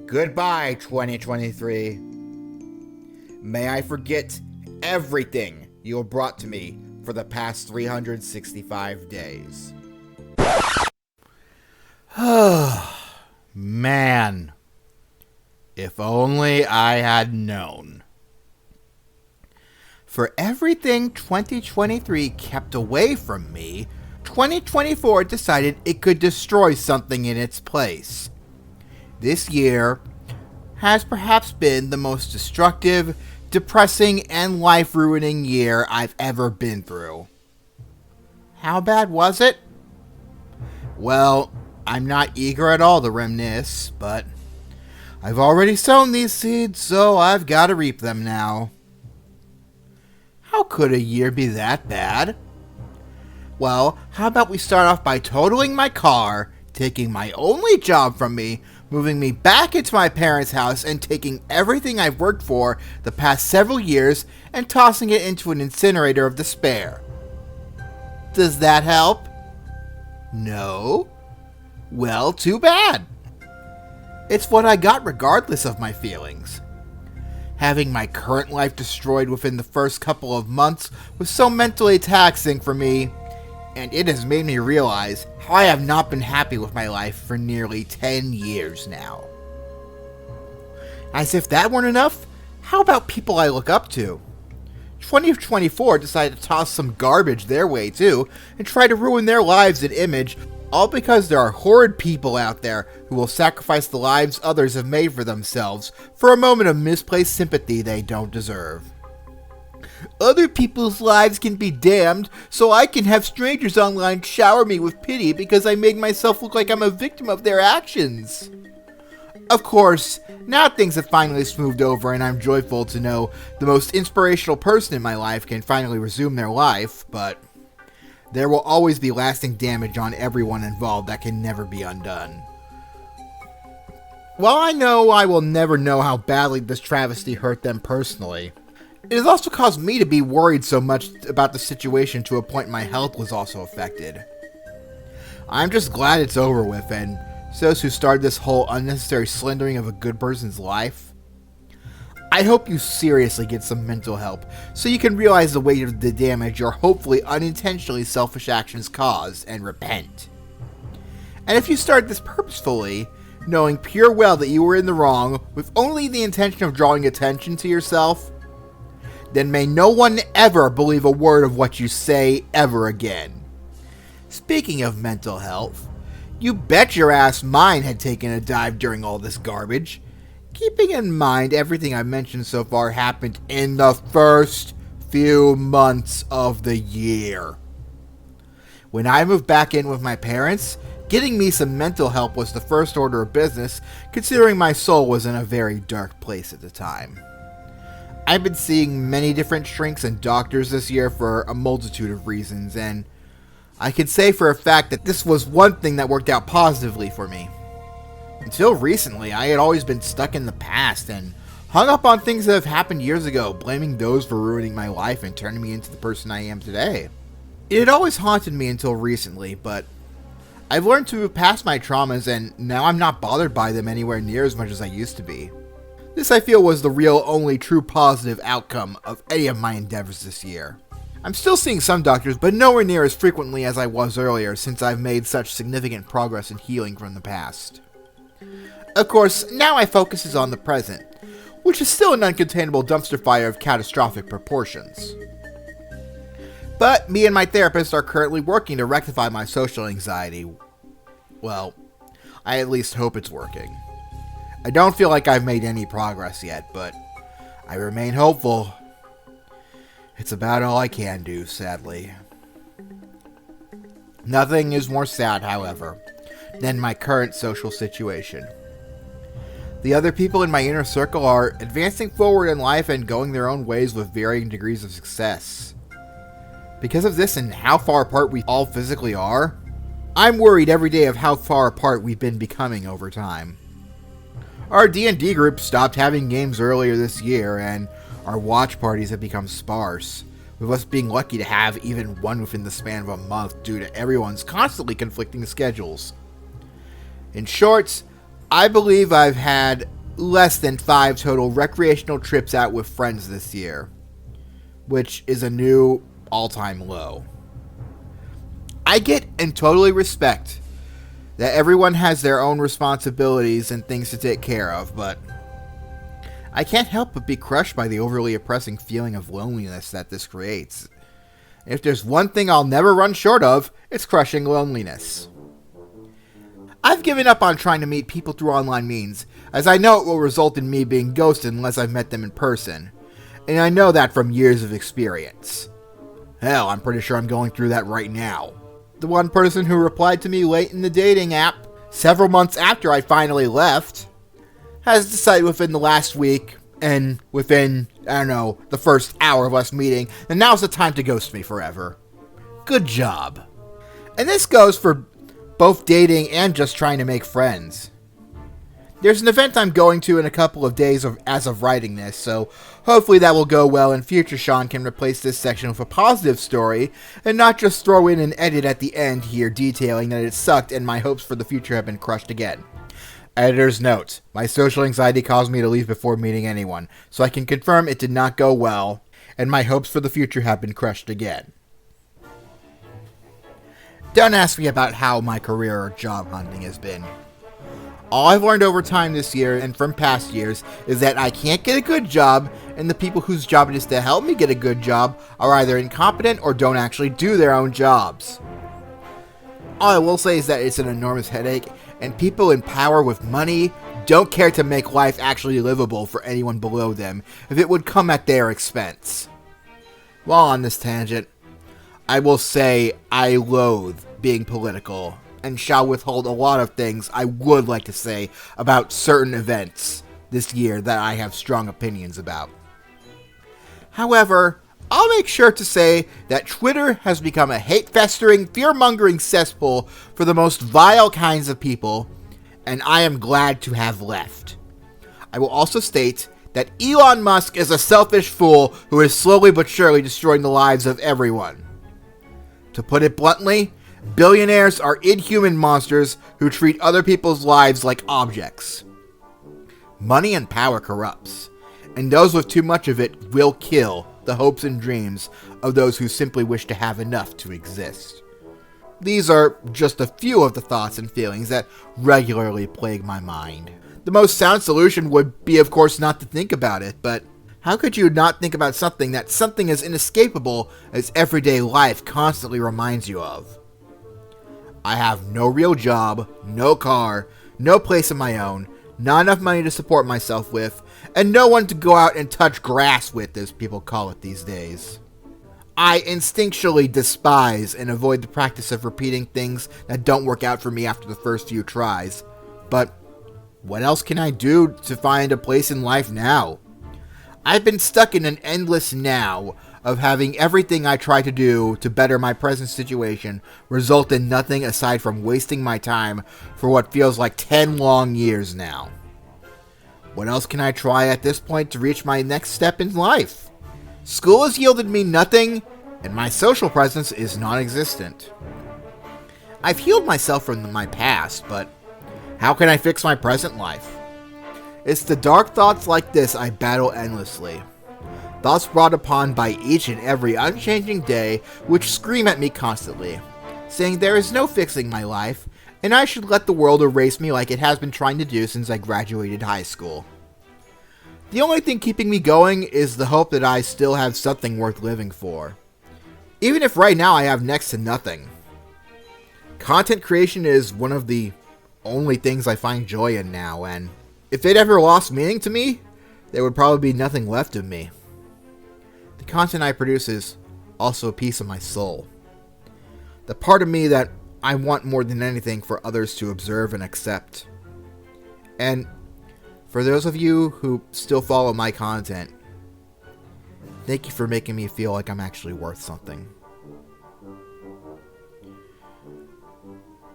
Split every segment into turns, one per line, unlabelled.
Goodbye, 2023. May I forget everything you have brought to me for the past 365 days. Man, if only I had known. For everything 2023 kept away from me, 2024 decided it could destroy something in its place. This year has perhaps been the most destructive, depressing, and life-ruining year I've ever been through. How bad was it? Well, I'm not eager at all to reminisce, but I've already sown these seeds, so I've got to reap them now. How could a year be that bad? Well, how about we start off by totaling my car, taking my only job from me, moving me back into my parents' house, and taking everything I've worked for the past several years and tossing it into an incinerator of despair. Does that help? No? Well, too bad. It's what I got regardless of my feelings. Having my current life destroyed within the first couple of months was so mentally taxing for me, and it has made me realize how I have not been happy with my life for nearly 10 years now. As if that weren't enough, how about people I look up to? 2024 decided to toss some garbage their way too, and try to ruin their lives and image, all because there are horrid people out there who will sacrifice the lives others have made for themselves for a moment of misplaced sympathy they don't deserve. Other people's lives can be damned, so I can have strangers online shower me with pity because I made myself look like I'm a victim of their actions. Of course, now things have finally smoothed over and I'm joyful to know the most inspirational person in my life can finally resume their life, but there will always be lasting damage on everyone involved that can never be undone. While I know I will never know how badly this travesty hurt them personally, it has also caused me to be worried so much about the situation to a point my health was also affected. I'm just glad it's over with, and those who started this whole unnecessary slandering of a good person's life, I hope you seriously get some mental help so you can realize the weight of the damage your hopefully unintentionally selfish actions caused and repent. And if you started this purposefully, knowing pure well that you were in the wrong with only the intention of drawing attention to yourself, then may no one ever believe a word of what you say ever again. Speaking of mental health, you bet your ass mine had taken a dive during all this garbage. Keeping in mind everything I've mentioned so far happened in the first few months of the year. When I moved back in with my parents, getting me some mental help was the first order of business, considering my soul was in a very dark place at the time. I've been seeing many different shrinks and doctors this year for a multitude of reasons, and I can say for a fact that this was one thing that worked out positively for me. Until recently, I had always been stuck in the past and hung up on things that have happened years ago, blaming those for ruining my life and turning me into the person I am today. It had always haunted me until recently, but I've learned to move past my traumas, and now I'm not bothered by them anywhere near as much as I used to be. This, I feel, was the real only true positive outcome of any of my endeavors this year. I'm still seeing some doctors, but nowhere near as frequently as I was earlier since I've made such significant progress in healing from the past. Of course, now my focus is on the present, which is still an uncontainable dumpster fire of catastrophic proportions. But me and my therapist are currently working to rectify my social anxiety. Well, I at least hope it's working. I don't feel like I've made any progress yet, but I remain hopeful. It's about all I can do, sadly. Nothing is more sad, however, than my current social situation. The other people in my inner circle are advancing forward in life and going their own ways with varying degrees of success. Because of this and how far apart we all physically are, I'm worried every day of how far apart we've been becoming over time. Our D&D group stopped having games earlier this year, and our watch parties have become sparse, with us being lucky to have even one within the span of a month due to everyone's constantly conflicting schedules. In short, I believe I've had less than 5 total recreational trips out with friends this year, which is a new all-time low. I get and totally respect that everyone has their own responsibilities and things to take care of, but I can't help but be crushed by the overly oppressing feeling of loneliness that this creates. If there's one thing I'll never run short of, it's crushing loneliness. I've given up on trying to meet people through online means, as I know it will result in me being ghosted unless I've met them in person, and I know that from years of experience. Hell, I'm pretty sure I'm going through that right now. The one person who replied to me late in the dating app, several months after I finally left, has decided within the last week, and within, the first hour of us meeting, that now's the time to ghost me forever. Good job. And this goes for both dating and just trying to make friends. There's an event I'm going to in a couple of days as of writing this, so hopefully that will go well and future Sean can replace this section with a positive story and not just throw in an edit at the end here detailing that it sucked and my hopes for the future have been crushed again. Editor's note: my social anxiety caused me to leave before meeting anyone, so I can confirm it did not go well, and my hopes for the future have been crushed again. Don't ask me about how my career or job hunting has been. All I've learned over time this year and from past years is that I can't get a good job, and the people whose job it is to help me get a good job are either incompetent or don't actually do their own jobs. All I will say is that it's an enormous headache, and people in power with money don't care to make life actually livable for anyone below them if it would come at their expense. While on this tangent, I will say I loathe being political, and shall withhold a lot of things I would like to say about certain events this year that I have strong opinions about. However, I'll make sure to say that Twitter has become a hate-festering, fear-mongering cesspool for the most vile kinds of people, and I am glad to have left. I will also state that Elon Musk is a selfish fool who is slowly but surely destroying the lives of everyone. To put it bluntly, billionaires are inhuman monsters who treat other people's lives like objects. Money and power corrupts, and those with too much of it will kill the hopes and dreams of those who simply wish to have enough to exist. These are just a few of the thoughts and feelings that regularly plague my mind. The most sound solution would be, of course, not to think about it, but how could you not think about something as inescapable as everyday life constantly reminds you of? I have no real job, no car, no place of my own, not enough money to support myself with, and no one to go out and touch grass with, as people call it these days. I instinctually despise and avoid the practice of repeating things that don't work out for me after the first few tries, but what else can I do to find a place in life now? I've been stuck in an endless now of having everything I try to do to better my present situation result in nothing aside from wasting my time for what feels like 10 long years now. What else can I try at this point to reach my next step in life? School has yielded me nothing, and my social presence is non-existent. I've healed myself from my past, but how can I fix my present life? It's the dark thoughts like this I battle endlessly. Thoughts brought upon by each and every unchanging day which scream at me constantly, saying there is no fixing my life, and I should let the world erase me like it has been trying to do since I graduated high school. The only thing keeping me going is the hope that I still have something worth living for, even if right now I have next to nothing. Content creation is one of the only things I find joy in now, and if it ever lost meaning to me, there would probably be nothing left of me. The content I produce is also a piece of my soul. The part of me that I want more than anything for others to observe and accept. And for those of you who still follow my content, thank you for making me feel like I'm actually worth something.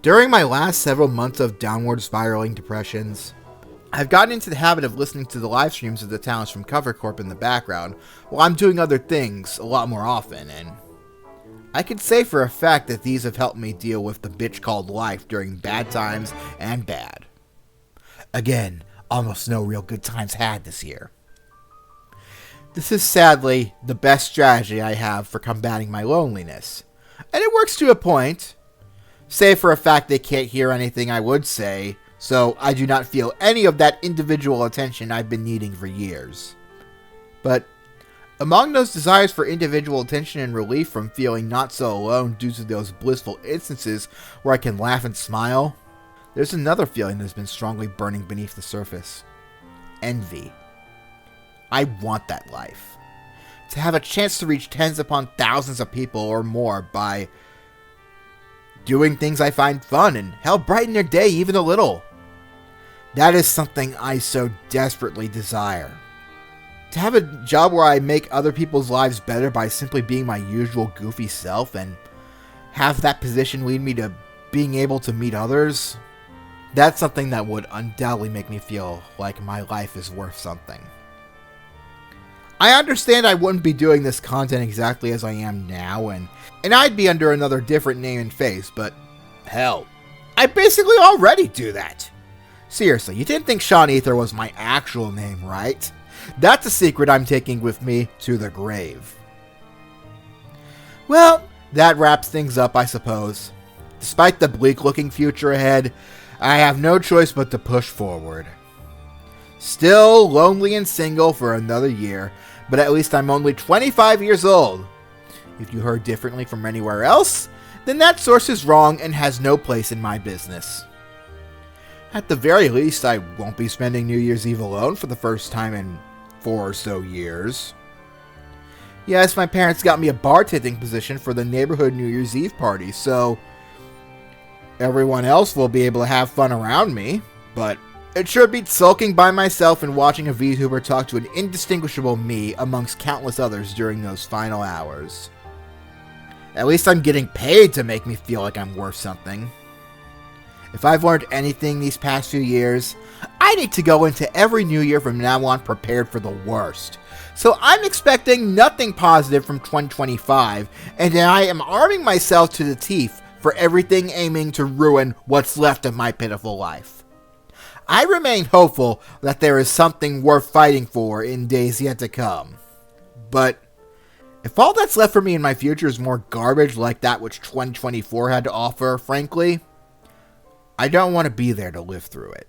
During my last several months of downward spiraling depressions, I've gotten into the habit of listening to the live streams of the talents from Cover Corp in the background while I'm doing other things a lot more often, and I can say for a fact that these have helped me deal with the bitch called life during bad times and bad. Again, almost no real good times had this year. This is sadly the best strategy I have for combating my loneliness, and it works to a point. Save for a fact they can't hear anything I would say, so I do not feel any of that individual attention I've been needing for years. But among those desires for individual attention and relief from feeling not so alone due to those blissful instances where I can laugh and smile, there's another feeling that's been strongly burning beneath the surface. Envy. I want that life. To have a chance to reach tens upon thousands of people or more by doing things I find fun and help brighten their day even a little. That is something I so desperately desire. To have a job where I make other people's lives better by simply being my usual goofy self and have that position lead me to being able to meet others, that's something that would undoubtedly make me feel like my life is worth something. I understand I wouldn't be doing this content exactly as I am now, and I'd be under another different name and face, but hell, I basically already do that. Seriously, you didn't think Sean Ether was my actual name, right? That's a secret I'm taking with me to the grave. Well, that wraps things up, I suppose. Despite the bleak-looking future ahead, I have no choice but to push forward. Still lonely and single for another year, but at least I'm only 25 years old. If you heard differently from anywhere else, then that source is wrong and has no place in my business. At the very least, I won't be spending New Year's Eve alone for the first time in 4 or so years. Yes, my parents got me a bartending position for the neighborhood New Year's Eve party, so everyone else will be able to have fun around me, but it sure beats sulking by myself and watching a VTuber talk to an indistinguishable me amongst countless others during those final hours. At least I'm getting paid to make me feel like I'm worth something. If I've learned anything these past few years, I need to go into every new year from now on prepared for the worst. So I'm expecting nothing positive from 2025, and I am arming myself to the teeth for everything aiming to ruin what's left of my pitiful life. I remain hopeful that there is something worth fighting for in days yet to come. But if all that's left for me in my future is more garbage like that which 2024 had to offer, frankly, I don't want to be there to live through it.